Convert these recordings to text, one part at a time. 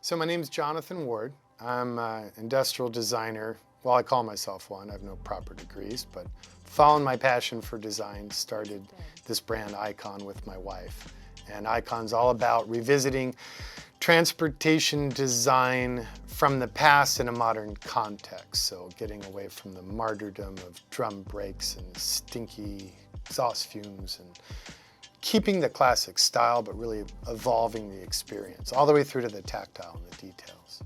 So my name is Jonathan Ward. I'm an industrial designer. Well, I call myself one. I have no proper degrees, but following my passion for design, started this brand Icon with my wife. And Icon's all about revisiting transportation design from the past in a modern context. So getting away from the martyrdom of drum brakes and stinky exhaust fumes and keeping the classic style, but really evolving the experience all the way through to the tactile and the details.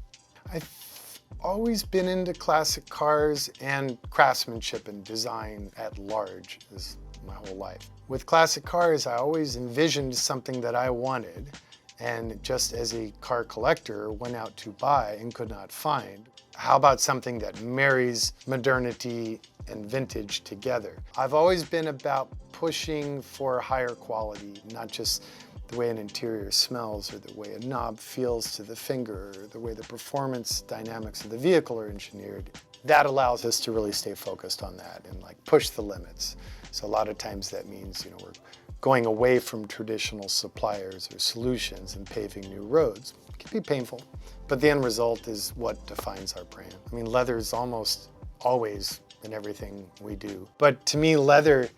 I've always been into classic cars and craftsmanship and design at large is my whole life. With classic cars, I always envisioned something that I wanted, and just as a car collector went out to buy and could not find, how about something that marries modernity and vintage together? I've always been about pushing for higher quality, not just the way an interior smells or the way a knob feels to the finger or the way the performance dynamics of the vehicle are engineered. That allows us to really stay focused on that and push the limits. So a lot of times that means, we're going away from traditional suppliers or solutions and paving new roads. It can be painful, but the end result is what defines our brand. I mean, leather is almost always in everything we do. But to me, leather,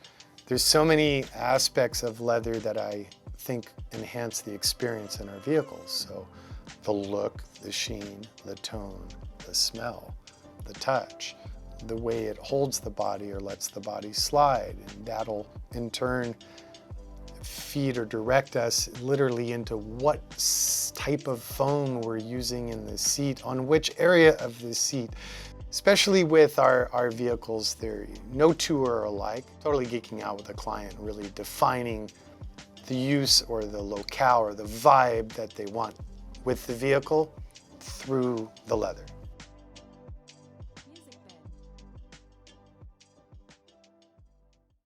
there's so many aspects of leather that I think enhance the experience in our vehicles. So the look, the sheen, the tone, the smell, the touch, the way it holds the body or lets the body slide, and that'll in turn feed or direct us literally into what type of foam we're using in the seat, on which area of the seat. Especially with our vehicles, no two are alike. Totally geeking out with a client, really defining the use or the locale or the vibe that they want with the vehicle through the leather.